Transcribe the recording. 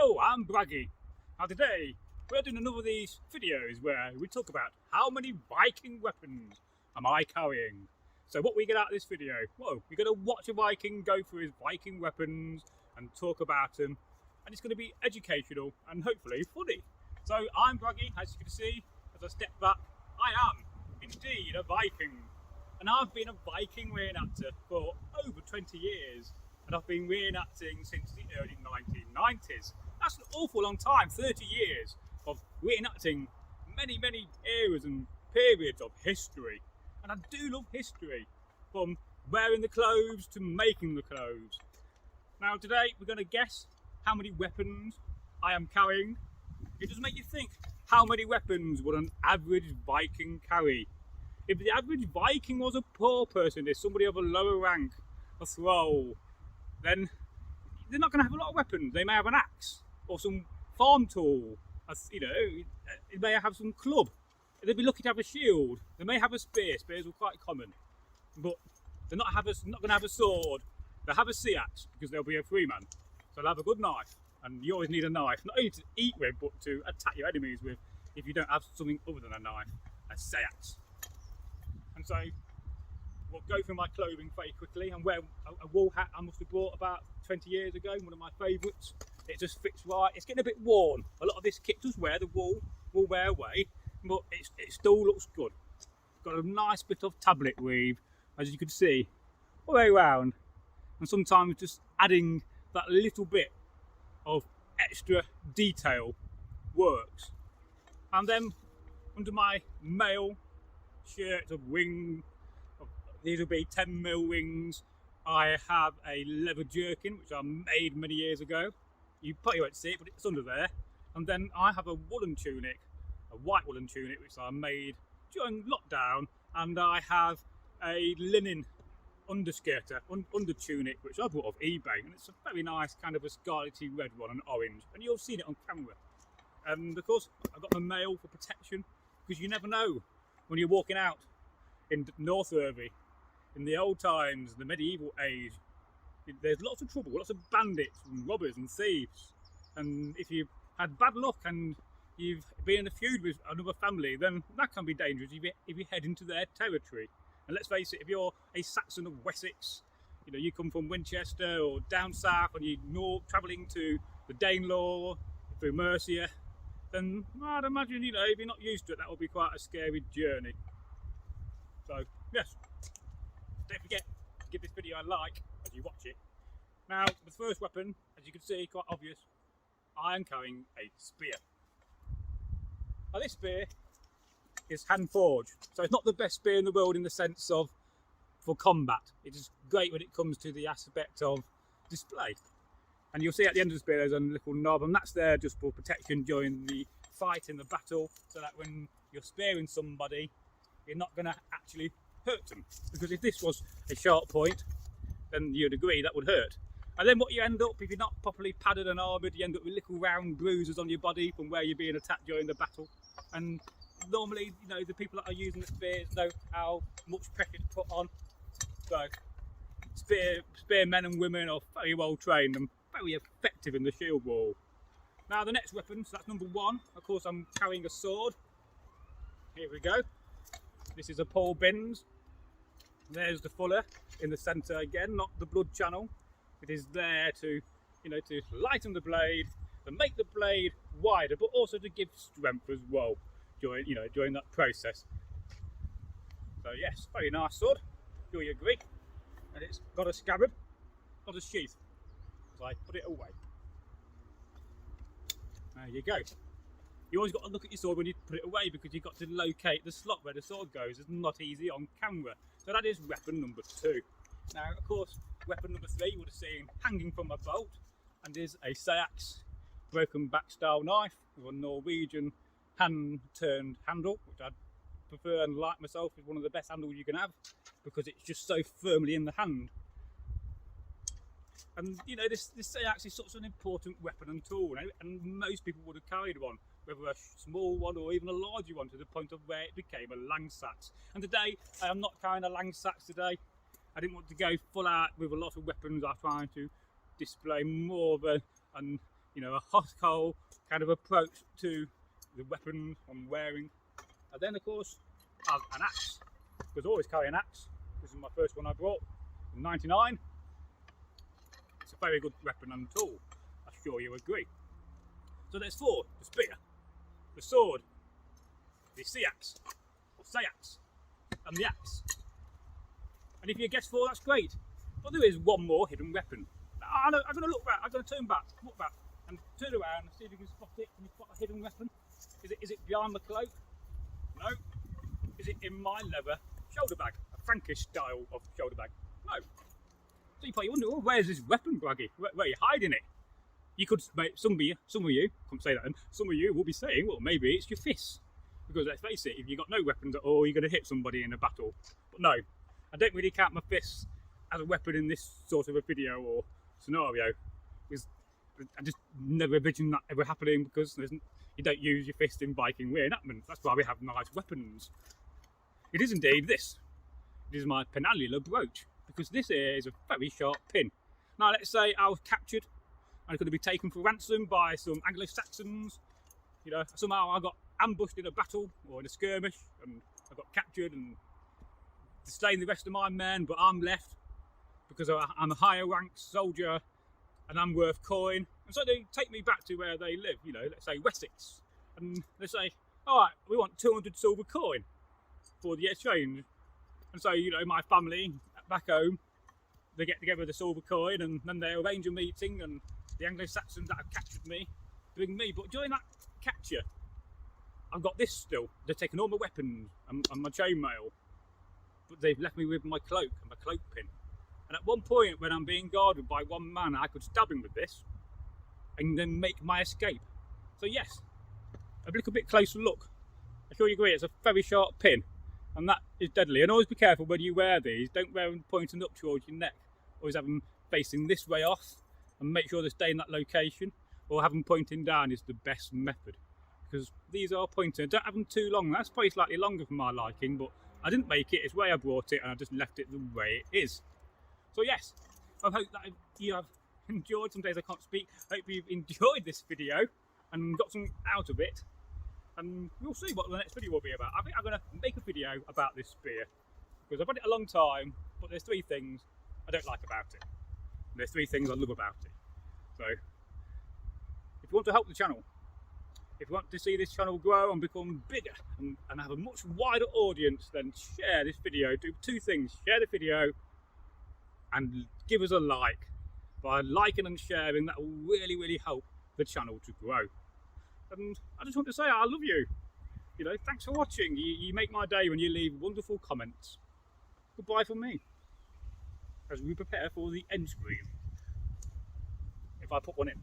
Hello, I'm Bragi. Now today we're doing another of these videos where we talk about how many Viking weapons am I carrying. So what we get out of this video, well, we're going to watch a Viking go through his Viking weapons and talk about them, and it's going to be educational and hopefully funny. So I'm Bragi, as you can see, as I step back, I am indeed a Viking. And I've been a Viking reenactor for over 20 years. And I've been reenacting since the early 1990s. That's an awful long time, 30 years of reenacting many eras and periods of history. And I do love history, from wearing the clothes to making the clothes. Now today we're going to guess how many weapons I am carrying. It does make you think, how many weapons would an average Viking carry? If the average Viking was a poor person, if somebody of a lower rank, a thrall, then they're not going to have a lot of weapons. They may have an axe or some farm tool, they may have some club. They'd be lucky to have a shield. They may have a spear. Spears are quite common, but they're not going to have a sword. They'll have a sea axe because they'll be a free man. So they'll have a good knife, and you always need a knife, not only to eat with, but to attack your enemies with if you don't have something other than a knife, a sea axe. And so we'll go through my clothing very quickly. I'm wearing a wool hat I must have bought about 20 years ago, one of my favourites. It just fits right. It's getting a bit worn. A lot of this kit does wear, the wool will wear away, but it still looks good. It's got a nice bit of tablet weave, as you can see, all the way around. And sometimes just adding that little bit of extra detail works. And then under my mail shirt of wing, these will be 10mm wings. I have a leather jerkin which I made many years ago. You probably won't see it, but it's under there. And then I have a woolen tunic, a white woolen tunic which I made during lockdown, and I have a linen underskirter, under tunic, which I bought off eBay, and it's a very nice kind of a scarlety red one, and orange, and you'll see it on camera. And of course I've got my mail for protection, because you never know when you're walking out in Northworthy. In the old times, the medieval age, there's lots of trouble, lots of bandits and robbers and thieves. And if you've had bad luck and you've been in a feud with another family, then that can be dangerous if you head into their territory. And let's face it, if you're a Saxon of Wessex, you come from Winchester or down south and you're travelling to the Danelaw through Mercia, then I'd imagine, if you're not used to it, that will be quite a scary journey. So, yes. Don't forget to give this video a like as you watch it. Now, the first weapon, as you can see, quite obvious, I am carrying a spear. Now this spear is hand forged, so it's not the best spear in the world in the sense of for combat. It is great when it comes to the aspect of display. And you'll see at the end of the spear there's a little knob, and that's there just for protection during the fight in the battle, so that when you're spearing somebody, you're not going to actually hurt them, because if this was a sharp point, then you'd agree that would hurt. And then what you end up, if you're not properly padded and armoured, you end up with little round bruises on your body from where you're being attacked during the battle. And normally, the people that are using the spears know how much pressure to put on. So spear men and women are very well trained and very effective in the shield wall. Now the next weapon, so that's number one. Of course I'm carrying a sword. Here we go. This is a Paul Binns. There's the fuller in the centre again, not the blood channel. It is there to, to lighten the blade, to make the blade wider, but also to give strength as well during that process. So yes, very nice sword. Do you agree? And it's got a scabbard, not a sheath, as I put it away. There you go. You always got to look at your sword when you put it away, because you've got to locate the slot where the sword goes. It's not easy on camera. So that is weapon number two. Now, of course, weapon number three you would have seen hanging from a bolt, and is a axe, broken back style knife with a Norwegian hand-turned handle, which I prefer and like myself. Is one of the best handles you can have, because it's just so firmly in the hand. And this axe is such an important weapon and tool, and most people would have carried one, whether a small one or even a larger one, to the point of where it became a langsax. And today I am not carrying a langsax today. I didn't want to go full out with a lot of weapons. I'm trying to display more of an you know, a hostile kind of approach to the weapons I'm wearing. And then of course I have an axe, because I always carry an axe. This is my first one I brought in '99. It's a very good weapon and tool, I'm sure you agree. So there's four: the spear, the sword, the sea axe, or say axe, and the axe. And if you guess four, that's great. But there is one more hidden weapon. I'm going to look back, I'm going to turn back, look back, and turn around and see if you can spot it. Can you spot a hidden weapon? Is it behind the cloak? No. Is it in my leather shoulder bag? A Frankish style of shoulder bag? No. So you probably wonder, well, where's this weapon, Bragi? Where are you hiding it? You could, some of you, can't say that, some of you will be saying, well, maybe it's your fists. Because let's face it, if you've got no weapons at all, you're going to hit somebody in a battle. But no, I don't really count my fists as a weapon in this sort of a video or scenario. Because I just never envisioned that ever happening, because you don't use your fist in Viking reenactments. That's why we have nice weapons. It is indeed this. It is my penallular brooch, because this here is a very sharp pin. Now let's say I was captured and could be taken for ransom by some Anglo-Saxons. You know, somehow I got ambushed in a battle or in a skirmish, and I got captured and slain the rest of my men, but I'm left because I'm a higher ranked soldier and I'm worth coin. And so they take me back to where they live, you know, let's say Wessex, and they say, all right, we want 200 silver coin for the exchange. And so, you know, my family back home, they get together the silver coin, and then they arrange a meeting, and the Anglo-Saxons that have captured me bring me. But during that capture, I've got this still. They've taken all my weapons and my chainmail, but they've left me with my cloak and my cloak pin. And at one point, when I'm being guarded by one man, I could stab him with this and then make my escape. So yes, a little bit closer look. I'm sure you agree, it's a very sharp pin, and that is deadly. And always be careful when you wear these. Don't wear them pointing up towards your neck. Always have them facing this way off, and make sure they stay in that location, or have them pointing down is the best method. Because these are pointing, don't have them too long. That's probably slightly longer for my liking, but I didn't make it, it's the way I brought it, and I just left it the way it is. So yes, I hope that you have enjoyed. Some days I can't speak. I hope you've enjoyed this video and got something out of it. And we'll see what the next video will be about. I think I'm going to make a video about this spear, because I've had it a long time, but there's three things I don't like about it. And there's three things I love about it. So, if you want to help the channel, if you want to see this channel grow and become bigger and have a much wider audience, then share this video. Do two things: share the video and give us a like. By liking and sharing, that will really, really help the channel to grow. And I just want to say I love you. You know, thanks for watching. You make my day when you leave wonderful comments. Goodbye from me, as we prepare for the end screen, if I put one in.